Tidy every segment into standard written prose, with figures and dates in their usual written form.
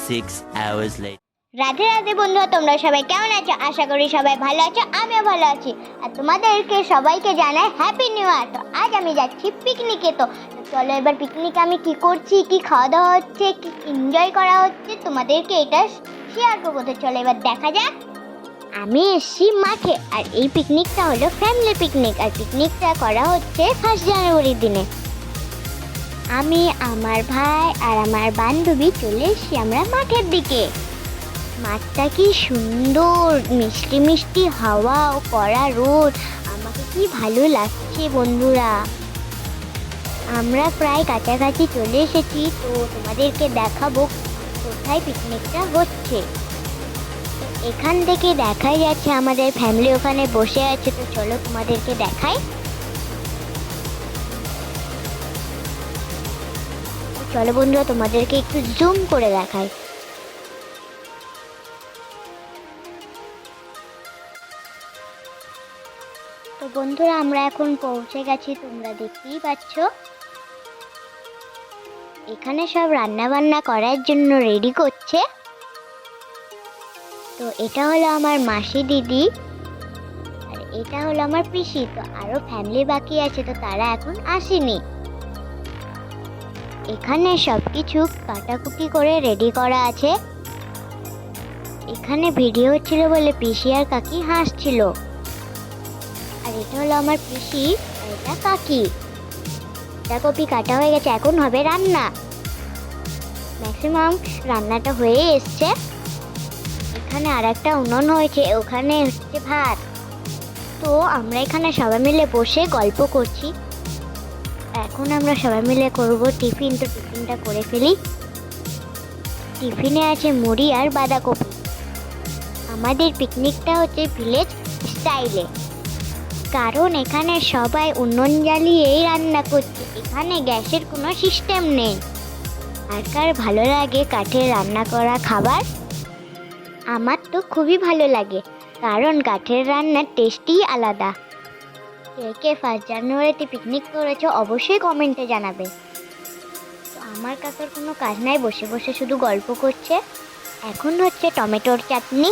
6 hours later. Radhe Radhe বন্ধুরা, তোমরা সবাই কেমন আছো? আশা করি সবাই ভালো আছো, আমিও ভালো আছি। আর তোমাদেরকে সবাইকে জানাই হ্যাপি নিউ ইয়ার। তো আজ আমি যাচ্ছি পিকনিকে। তো চলো এবার পিকনিকে আমি কি করছি, কি খাওয়া দাওয়া হচ্ছে, কি এনজয় করা হচ্ছে, তোমাদেরকে এটা শেয়ার করবো। তো চলো এবার দেখা যাক। আমি এসছি মাঠে, আর এই পিকনিকটা হলো ফ্যামিলি পিকনিক। আর পিকনিকটা করা হচ্ছে 1 জানুয়ারির দিনে। আমি, আমার ভাই আর আমার বান্ধবী চলে এসছি আমরা মাঠের দিকে। মাঠটা কি সুন্দর, মিষ্টি মিষ্টি হাওয়া ও কড়া রোদ, আমাকে কি ভালো লাগছে বন্ধুরা। আমরা প্রায় কাছাকাছি চলে এসেছি। তো তোমাদেরকে দেখাবো কোথায় পিকনিকটা হচ্ছে। তো এখান থেকে দেখাই যাচ্ছে আমাদের ফ্যামিলি ওখানে বসে আছে। তো চলো তোমাদেরকে দেখাই। চলো বন্ধুরা তোমাদেরকে একটু জুম করে দেখাই। তো বন্ধুরা আমরা এখন পৌঁছে গেছি, তোমরা দেখতেই পাচ্ছ। এখানে সব রান্না বান্না করার জন্য রেডি করছে। তো এটা হলো আমার মাসি দিদি, আর এটা হলো আমার পিসি। তো আরো ফ্যামিলি বাকি আছে, তো তারা এখন আসেনি। এখানে সবকিছু কাটাকুটি করে রেডি করা আছে। এখানে ভিডিও হচ্ছিল বলে পিসি আর কাকি হাসছিল। আর এটা হলো আমার পিসি, আর এটা কাকি। কপি কাটা হয়ে গেছে, এখন হবে রান্না। ম্যাক্সিমাম রান্নাটা হয়ে এসছে। এখানে আর একটা উনুন হয়েছে, ওখানে হচ্ছে ভাত। তো আমরা এখানে সবাই মিলে বসে গল্প করছি। এখন আমরা সবাই মিলে করব টিফিন। তো টিফিনটা করে ফেলি। টিফিনে আছে মুড়ি আর বাঁধাকপি। আমাদের পিকনিকটা হচ্ছে ভিলেজ স্টাইলে, কারণ এখানে সবাই উনুন জ্বালিয়েই রান্না করছে। এখানে গ্যাসের কোনো সিস্টেম নেই। আর কার ভালো লাগে কাঠে রান্না করা খাবার? আমার তো খুবই ভালো লাগে, কারণ কাঠের রান্নার টেস্টই আলাদা। কে কে 1 জানুয়ারিতে পিকনিক করেছো অবশ্যই কমেন্টে জানাবে। তো আমার কাকার কোনো কাজ নাই, বসে বসে শুধু গল্প করছে। এখন হচ্ছে টমেটোর চাটনি।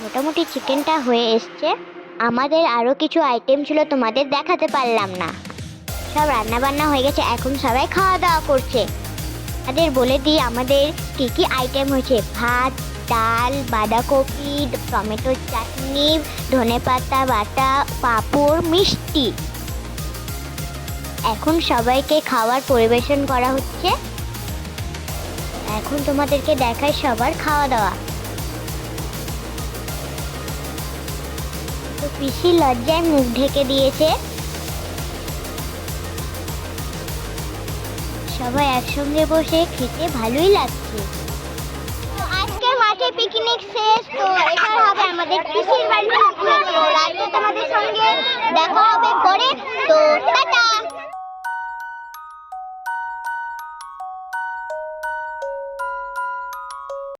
মোটামুটি চিকেনটা হয়ে এসছে। আমাদের আরও কিছু আইটেম ছিল, তোমাদের দেখাতে পারলাম না। সব রান্না বান্না হয়ে গেছে, এখন সবাই খাওয়া দাওয়া করছে। আমাদের বলে দিই আমাদের কী কী আইটেম হয়েছে। ভাত, ডাল, বাঁধাকপি, টমেটোর চাটনি, ধনেপাতা বাটা, পাঁপড়, মিষ্টি। এখন সবাইকে খাবার পরিবেশন করা হচ্ছে। এখন তোমাদেরকে দেখাই সবার খাওয়া দাওয়া। তো পিসি লজ্জায় মুখ ঢেকে দিয়েছে। সবাই একসঙ্গে বসে খেতে ভালোই লাগছে। তো আজকে মাঠে পিকনিক শেষ। তো এটা হবে আমাদের পিসির বাড়ি।